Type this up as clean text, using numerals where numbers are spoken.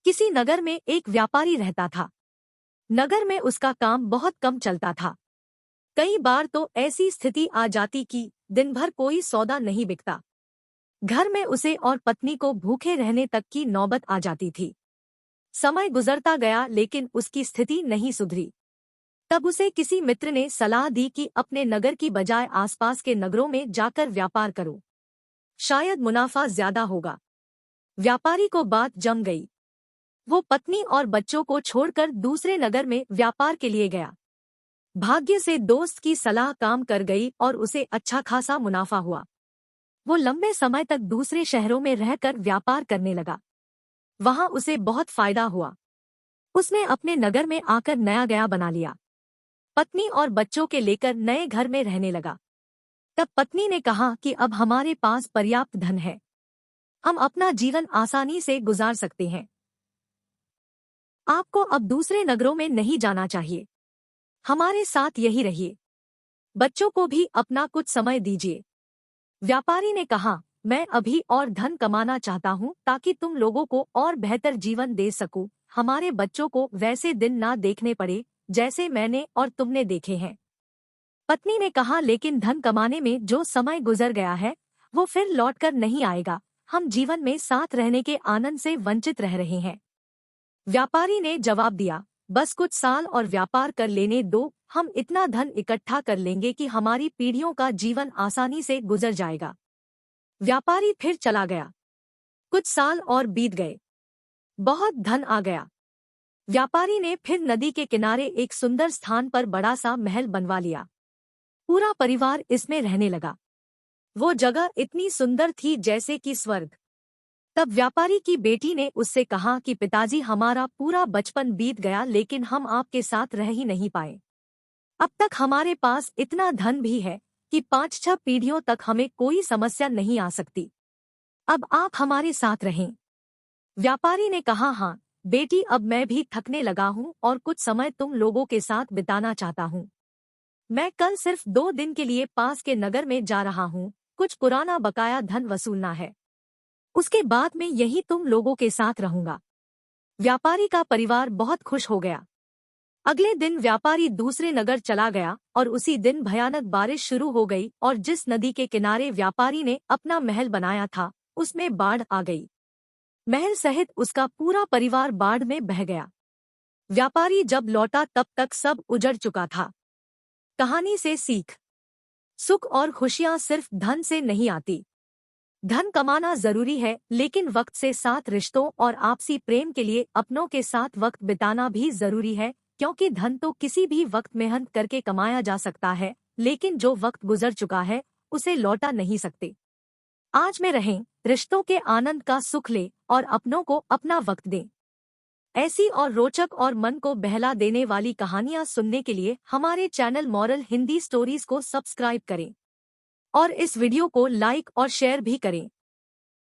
किसी नगर में एक व्यापारी रहता था। नगर में उसका काम बहुत कम चलता था। कई बार तो ऐसी स्थिति आ जाती कि दिन भर कोई सौदा नहीं बिकता। घर में उसे और पत्नी को भूखे रहने तक की नौबत आ जाती थी। समय गुजरता गया लेकिन उसकी स्थिति नहीं सुधरी। तब उसे किसी मित्र ने सलाह दी कि अपने नगर की बजाय आसपास के नगरों में जाकर व्यापार करो, शायद मुनाफा ज्यादा होगा। व्यापारी को बात जम गई। वो पत्नी और बच्चों को छोड़कर दूसरे नगर में व्यापार के लिए गया। भाग्य से दोस्त की सलाह काम कर गई और उसे अच्छा खासा मुनाफा हुआ। वो लंबे समय तक दूसरे शहरों में रहकर व्यापार करने लगा। वहां उसे बहुत फायदा हुआ। उसने अपने नगर में आकर नया गया बना लिया। पत्नी और बच्चों के लेकर नए घर में रहने लगा। तब पत्नी ने कहा कि अब हमारे पास पर्याप्त धन है, हम अपना जीवन आसानी से गुजार सकते हैं। आपको अब दूसरे नगरों में नहीं जाना चाहिए, हमारे साथ यही रहिए। बच्चों को भी अपना कुछ समय दीजिए। व्यापारी ने कहा, मैं अभी और धन कमाना चाहता हूँ ताकि तुम लोगों को और बेहतर जीवन दे सकूं। हमारे बच्चों को वैसे दिन ना देखने पड़े जैसे मैंने और तुमने देखे हैं। पत्नी ने कहा, लेकिन धन कमाने में जो समय गुजर गया है वो फिर लौटकर नहीं आएगा। हम जीवन में साथ रहने के आनंद से वंचित रह रहे हैं। व्यापारी ने जवाब दिया, बस कुछ साल और व्यापार कर लेने दो, हम इतना धन इकट्ठा कर लेंगे कि हमारी पीढ़ियों का जीवन आसानी से गुजर जाएगा। व्यापारी फिर चला गया। कुछ साल और बीत गए। बहुत धन आ गया। व्यापारी ने फिर नदी के किनारे एक सुंदर स्थान पर बड़ा सा महल बनवा लिया। पूरा परिवार इसमें रहने लगा। वो जगह इतनी सुंदर थी जैसे कि स्वर्ग। तब व्यापारी की बेटी ने उससे कहा कि पिताजी, हमारा पूरा बचपन बीत गया लेकिन हम आपके साथ रह ही नहीं पाए। अब तक हमारे पास इतना धन भी है कि 5-6 पीढ़ियों तक हमें कोई समस्या नहीं आ सकती। अब आप हमारे साथ रहें। व्यापारी ने कहा, हाँ बेटी, अब मैं भी थकने लगा हूँ और कुछ समय तुम लोगों के साथ बिताना चाहता हूँ। मैं कल सिर्फ 2 दिन के लिए पास के नगर में जा रहा हूँ, कुछ पुराना बकाया धन वसूलना है। उसके बाद मैं यही तुम लोगों के साथ रहूंगा। व्यापारी का परिवार बहुत खुश हो गया। अगले दिन व्यापारी दूसरे नगर चला गया और उसी दिन भयानक बारिश शुरू हो गई और जिस नदी के किनारे व्यापारी ने अपना महल बनाया था उसमें बाढ़ आ गई। महल सहित उसका पूरा परिवार बाढ़ में बह गया। व्यापारी जब लौटा तब तक सब उजड़ चुका था। कहानी से सीख, सुख और खुशियां सिर्फ धन से नहीं आती। धन कमाना जरूरी है लेकिन वक्त से साथ रिश्तों और आपसी प्रेम के लिए अपनों के साथ वक्त बिताना भी जरूरी है, क्योंकि धन तो किसी भी वक्त मेहनत करके कमाया जा सकता है लेकिन जो वक्त गुजर चुका है उसे लौटा नहीं सकते। आज में रहें, रिश्तों के आनंद का सुख लें और अपनों को अपना वक्त दें। ऐसी और रोचक और मन को बहला देने वाली कहानियां सुनने के लिए हमारे चैनल मॉरल हिंदी स्टोरीज को सब्सक्राइब करें और इस वीडियो को लाइक और शेयर भी करें।